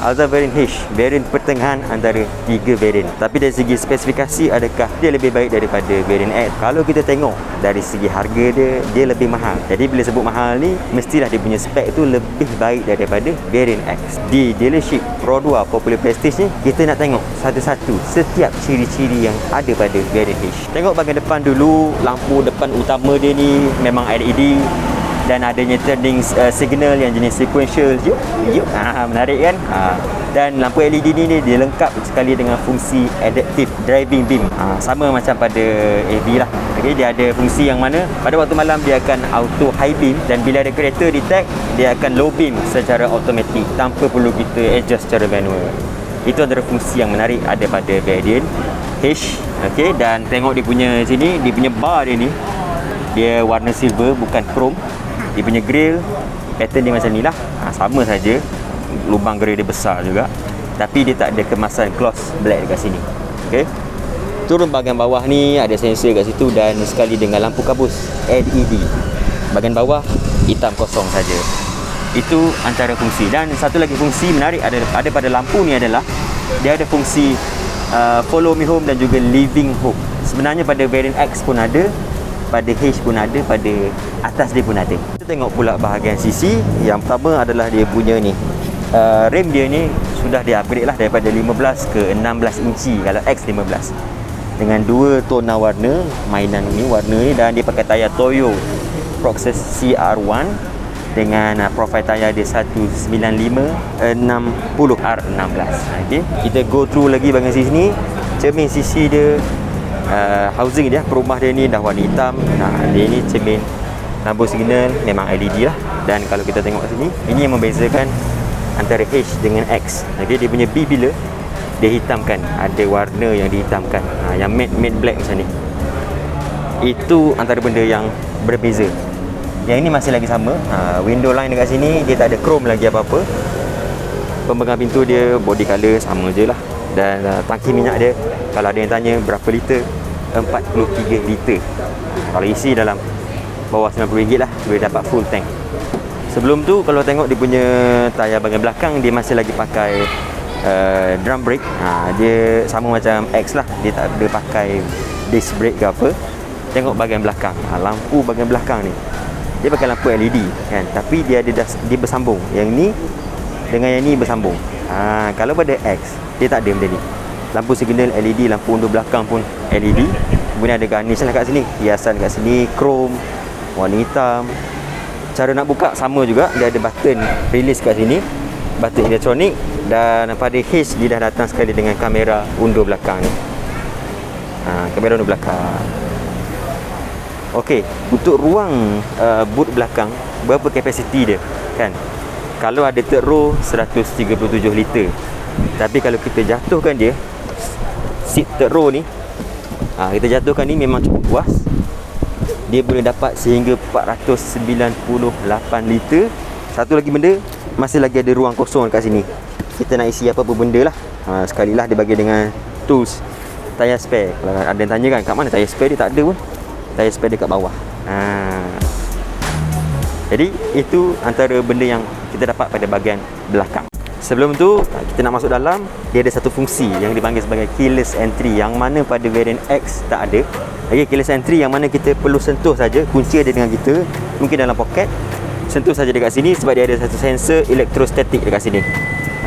Alza variant H, variant pertengahan antara 3 variant. Tapi dari segi spesifikasi, adakah dia lebih baik daripada variant X? Kalau kita tengok dari segi harga dia lebih mahal. Jadi bila sebut mahal ni, mestilah dia punya spek tu lebih baik daripada variant X. Di dealership Pro 2 Popular Prestige ni, kita nak tengok satu-satu setiap ciri-ciri yang ada pada variant H. Tengok bahagian depan dulu, lampu depan utama dia ni memang LED dan adanya turning signal yang jenis sequential. Menarik kan? Dan lampu LED ni dia lengkap sekali dengan fungsi adaptive driving beam. Sama macam pada AV lah. Okay, dia ada fungsi yang mana pada waktu malam dia akan auto high beam, dan bila ada kereta detect, dia akan low beam secara automatik tanpa perlu kita adjust secara manual. Itu antara fungsi yang menarik ada pada variant H. Okay, dan tengok dia punya sini, dia punya bar dia ni, dia warna silver bukan chrome. Dia punya grill pattern dia macam ni lah. Sama saja, lubang grill dia besar juga, tapi dia tak ada kemasan gloss black dekat sini. Okay, turun bahagian bawah ni ada sensor kat situ, dan sekali dengan lampu kabus LED. Bahagian bawah hitam kosong saja. Itu antara fungsi. Dan satu lagi fungsi menarik ada pada lampu ni adalah dia ada fungsi follow me home dan juga living home. Sebenarnya pada variant X pun ada, pada H pun ada, pada atas dia pun ada. Kita tengok pula bahagian sisi. Yang pertama adalah dia punya ni, rim dia ni sudah dia upgrade lah daripada 15 ke 16 inci kalau X15, dengan 2 tona warna mainan ni, warna ni, dan dia pakai tayar Toyo Proxus CR1 dengan profile tayar dia 195/60R16. Okay, kita go through lagi bahagian sisi ni. Cermin sisi dia, housing dia, perumah dia ni dah warna hitam. Dia ni cermin lampu signal memang LED lah. Dan kalau kita tengok sini, ini yang membezakan antara H dengan X. Okay, dia punya B bila dia hitamkan, ada warna yang dihitamkan, yang matte black macam ni. Itu antara benda yang berbeza. Yang ini masih lagi sama. Window line dekat sini dia tak ada chrome lagi apa-apa. Pembengang pintu dia body color sama je lah. Dan tangki minyak dia, kalau ada yang tanya berapa liter, 43 liter. Kalau isi dalam bawah RM90 lah, boleh dapat full tank. Sebelum tu kalau tengok dia punya tayar bahagian belakang, dia masih lagi pakai drum brake. Dia sama macam X lah, dia tak ada pakai disc brake ke apa. Tengok bahagian belakang, lampu bahagian belakang ni dia pakai lampu LED kan, tapi dia bersambung. Yang ni dengan yang ni bersambung. Kalau pada X dia tak ada benda ni. Lampu signal LED, lampu undur belakang pun LED. Kemudian ada garnish lah kat sini, hiasan kat sini chrome warna hitam. Cara nak buka sama juga, dia ada button release kat sini, button elektronik. Dan pada H dia dah datang sekali dengan kamera undur belakang ni. Kamera undur belakang. Okey, untuk ruang boot belakang, berapa kapasiti dia kan? Kalau ada third row 137 liter. Tapi kalau kita jatuhkan dia, seat third row ni, kita jatuhkan ni memang cukup puas. Dia boleh dapat sehingga 498 liter. Satu lagi benda, masih lagi ada ruang kosong dekat sini. Kita nak isi apa-apa benda lah. Sekali lah dia bagi dengan tools tayar spare. Kalau ada yang tanya kan, kat mana tayar spare dia, tak ada pun. Tayar spare dekat bawah. Jadi itu antara benda yang kita dapat pada bahagian belakang. Sebelum tu kita nak masuk dalam, dia ada satu fungsi yang dipanggil sebagai keyless entry, yang mana pada variant X tak ada. Okay, keyless entry yang mana kita perlu sentuh saja, kunci ada dengan kita, mungkin dalam poket, sentuh saja dekat sini sebab dia ada satu sensor elektrostatik dekat sini.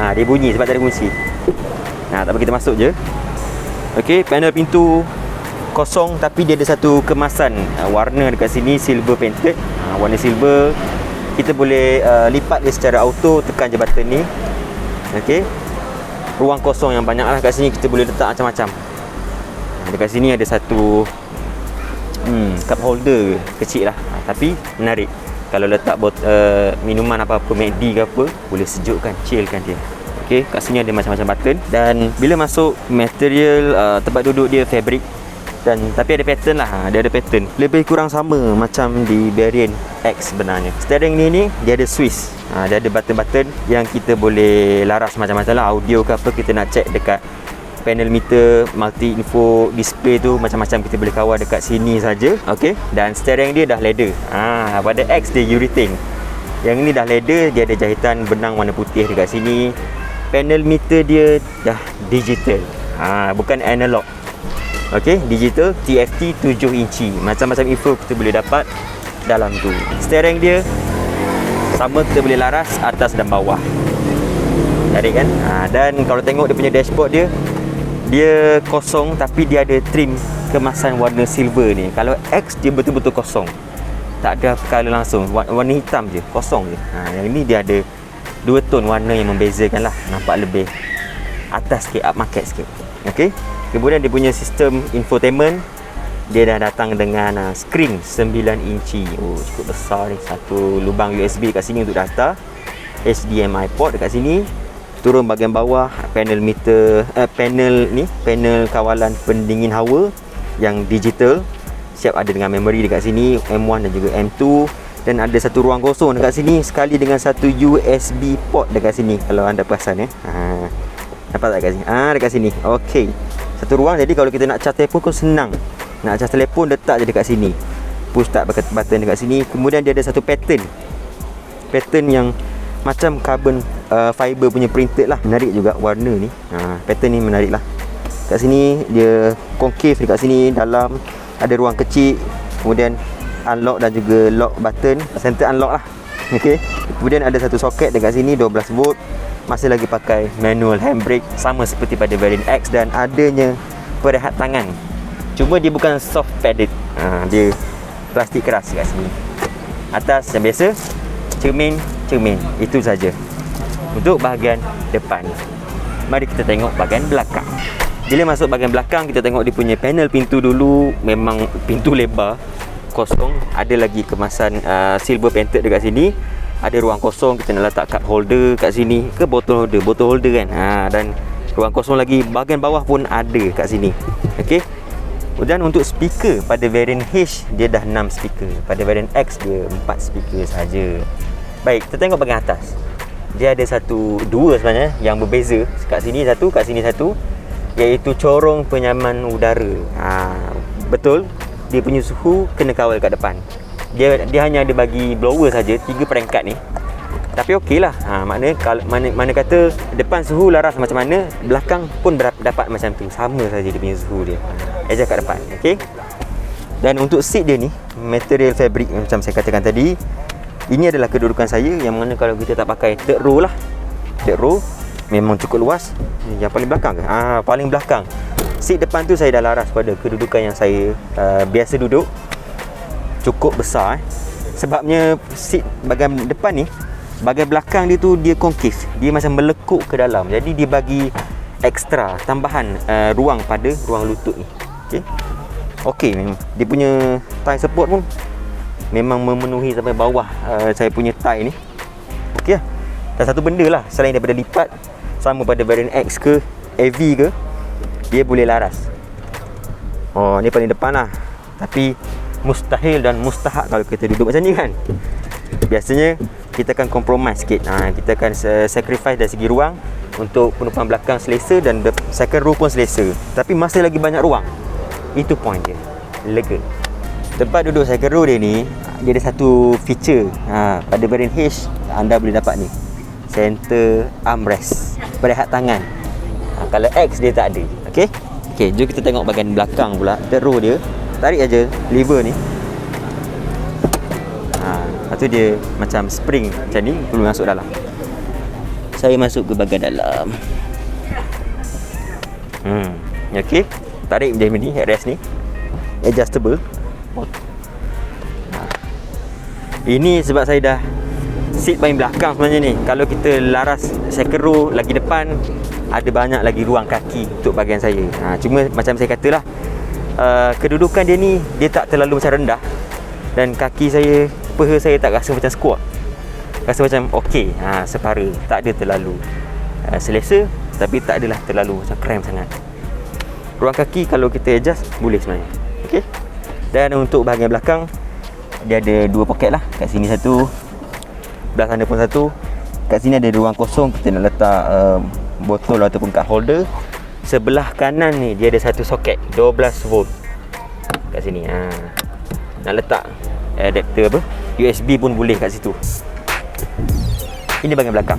Dia bunyi sebab tak ada kunci. Tak apa, kita masuk je. Okey, panel pintu kosong, tapi dia ada satu kemasan warna dekat sini, silver painted. Warna silver. Kita boleh lipat dia secara auto, tekan je button ni. Okey. Ruang kosong yang banyak lah kat sini, kita boleh letak macam-macam. Dekat sini ada satu cup holder kecil lah, tapi menarik. Kalau letak minuman apa-apa, McD ke apa, boleh sejukkan, chillkan dia. Okey, kat sini ada macam-macam button. Dan bila masuk material, tempat duduk dia fabric. Tapi ada pattern lah, dia ada pattern lebih kurang sama macam di variant X sebenarnya. Steering ni dia ada switch, dia ada button-button yang kita boleh laras macam-macam lah. Audio ke apa, kita nak check dekat panel meter, multi info display tu, macam-macam kita boleh kawal dekat sini saja. Okey, dan steering dia dah leather. Pada X dia urethane, yang ni dah leather. Dia ada jahitan benang warna putih dekat sini. panel meter dia dah digital. Bukan analog. Okey, digital TFT 7 inci. Macam-macam info kita boleh dapat dalam tu. Steering dia sama, kita boleh laras atas dan bawah. Tarik kan? Dan kalau tengok dia punya dashboard dia kosong, tapi dia ada trim kemasan warna silver ni. Kalau X dia betul-betul kosong. Tak ada color langsung, warna hitam je, kosong je. Yang ini dia ada 2 tone warna yang membezakan lah. Nampak lebih atas sikit, up market sikit. Okey. Kemudian dia punya sistem infotainment, dia dah datang dengan skrin 9 inci. Cukup besar ni. Satu lubang USB dekat sini untuk data, HDMI port dekat sini. Turun bahagian bawah, panel meter, panel kawalan pendingin hawa yang digital. Siap ada dengan memori dekat sini, M1 dan juga M2. Dan ada satu ruang kosong dekat sini, sekali dengan satu USB port dekat sini. Kalau anda perasan nampak tak dekat sini? Dekat sini. Okey. Satu ruang, jadi kalau kita nak charge telefon pun senang. Nak charge telefon letak je dekat sini. Push start button dekat sini. Kemudian dia ada satu pattern yang macam carbon fiber punya printed lah. Menarik juga warna ni. Pattern ni menarik lah. Kat sini dia concave, dekat sini dalam ada ruang kecil. Kemudian unlock dan juga lock button, center unlock lah. Okey. Kemudian ada satu soket dekat sini 12 volt. Masih lagi pakai manual handbrake, sama seperti pada variant X, dan adanya perehat tangan. Cuma dia bukan soft padded. Dia plastik keras kat sini. Atas yang biasa, cermin. Itu saja untuk bahagian depan. Mari kita tengok bahagian belakang. Bila masuk bahagian belakang, kita tengok dia punya panel pintu dulu. Memang pintu lebar, kosong. Ada lagi kemasan silver painted dekat sini. Ada ruang kosong, kita nak letak cup holder kat sini, ke botol holder kan. Dan ruang kosong lagi, bahagian bawah pun ada kat sini. Okey. Dan untuk speaker, pada variant H dia dah 6 speaker. Pada variant X dia 4 speaker saja. Baik, kita tengok bahagian atas. Dia ada dua sebenarnya yang berbeza. Kat sini satu, kat sini satu, iaitu corong penyaman udara. Betul, dia punya suhu kena kawal kat depan. Dia hanya ada bagi blower saja, 3 peringkat ni. Tapi okey lah. Maknanya kalau mana kata depan suhu laras macam mana, belakang pun dapat macam tu. Sama saja dia punya suhu dia. Adjust kat depan. Okey. Dan untuk seat dia ni, material fabric macam saya katakan tadi. Ini adalah kedudukan saya, yang mana kalau kita tak pakai third row lah. Third row memang cukup luas. Yang paling belakang ke? Paling belakang. Seat depan tu saya dah laras pada kedudukan yang saya biasa duduk. Cukup besar sebabnya seat bahagian depan ni, bahagian belakang dia tu dia concave, dia macam melekuk ke dalam. Jadi dia bagi ekstra tambahan ruang pada ruang lutut ni. Okey, memang dia punya thigh support pun memang memenuhi sampai bawah saya punya thigh ni. Okey lah. Dan satu benda lah, selain daripada lipat, sama pada variant X ke AV ke, dia boleh laras. Ni paling depan lah. Tapi mustahil dan mustahak kalau kita duduk macam ni kan. Biasanya kita akan compromise sikit. Kita akan sacrifice dari segi ruang untuk penumpang belakang selesa dan second row pun selesa. Tapi masih lagi banyak ruang. Itu point dia. Lega. Tempat duduk second row dia ni, dia ada satu feature. Pada variant H anda boleh dapat ni, center armrest, perehat tangan. Kalau X dia tak ada. Okey, jom kita tengok bahagian belakang pula. Third row dia, tarik aja lever ni. Lepas tu dia macam spring macam ni, perlu masuk dalam. Saya masuk ke bahagian dalam. Okey, tarik macam ni, headrest ni adjustable. Ini sebab saya dah seat paling belakang sebenarnya ni. Kalau kita laras second row lagi depan, ada banyak lagi ruang kaki untuk bahagian saya. Cuma macam saya katalah, kedudukan dia ni, dia tak terlalu macam rendah. Dan kaki saya, peha saya tak rasa macam squat. Rasa macam okey, separa. Tak ada terlalu selesa, tapi tak adalah terlalu macam cramp sangat. Ruang kaki kalau kita adjust, boleh sebenarnya. Okey. Dan untuk bahagian belakang, dia ada 2 poket lah. Kat sini satu, belah sana pun satu. Kat sini ada ruang kosong, kita nak letak botol ataupun cup holder. Sebelah kanan ni dia ada satu soket 12 volt kat sini. Nak letak adapter USB pun boleh kat situ. Ini bahagian belakang.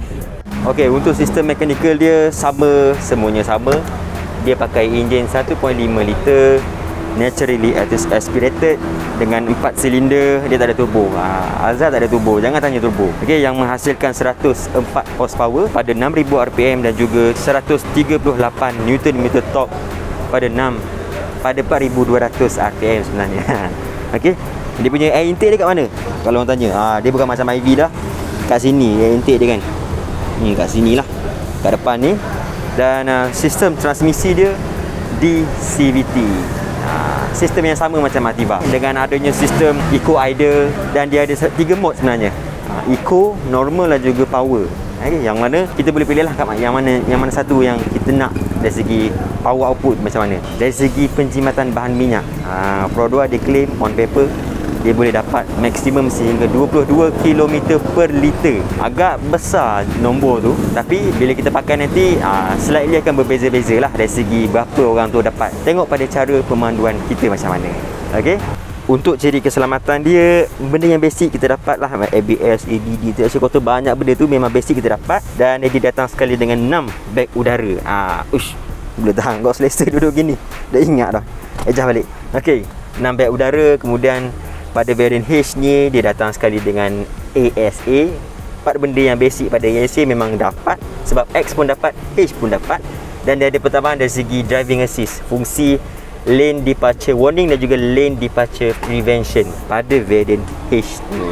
Okey, untuk sistem mechanical dia sama, semuanya sama. Dia pakai enjin 1.5 liter naturally aspirated dengan 4 silinder. Dia tak ada turbo. Alza tak ada turbo, jangan tanya turbo. Okey, yang menghasilkan 104 horsepower pada 6000 rpm dan juga 138 Nm torque pada 4200 rpm sebenarnya. Okey, dia punya air intake dia kat mana? Kalau orang tanya, dia bukan macam IV dah. Kat sini air intake dia kan. Ni kat sini lah, kat depan ni. Dan sistem transmisi dia DCVT. Sistem yang sama macam Ativa dengan adanya sistem Eco Idle, dan dia ada 3 mode sebenarnya. Eco, normal dan juga power. Yang mana kita boleh pilih lah yang mana satu yang kita nak dari segi power output macam mana. Dari segi penjimatan bahan minyak, Pro 2 dia claim on paper dia boleh dapat maksimum sehingga 22 km per liter. Agak besar nombor tu, tapi bila kita pakai nanti slightly akan berbeza-beza lah dari segi berapa orang tu dapat. Tengok pada cara pemanduan kita macam mana. Okey, untuk ciri keselamatan dia, benda yang basic kita dapat lah, ABS, ABD, traction control, banyak benda tu memang basic kita dapat. Dan dia datang sekali dengan 6 beg udara. Boleh tahan kau selesa duduk gini. Dah ingat dah. Ejah balik. Okey, 6 beg udara. Kemudian pada variant H ni dia datang sekali dengan ASA. 4 benda yang basic pada ASA memang dapat, sebab X pun dapat, H pun dapat. Dan dia ada pertambahan dari segi driving assist, fungsi lane departure warning dan juga lane departure prevention pada variant H ni.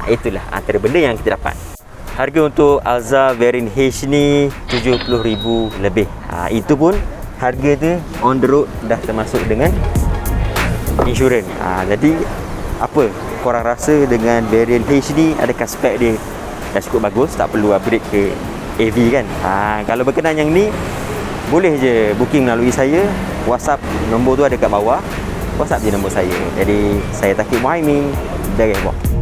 Itulah antara benda yang kita dapat. Harga untuk Alza variant H ni 70,000 lebih. Itu pun harga tu on the road dah termasuk dengan insurans. Jadi apa korang rasa dengan variant H ni? Adakah spek dia dah cukup bagus, tak perlu upgrade ke AV kan? Kalau berkenan yang ni, boleh je booking melalui saya. WhatsApp nombor tu ada kat bawah. WhatsApp je nombor saya. Jadi saya Thaqib Muhaimin dari Evoque.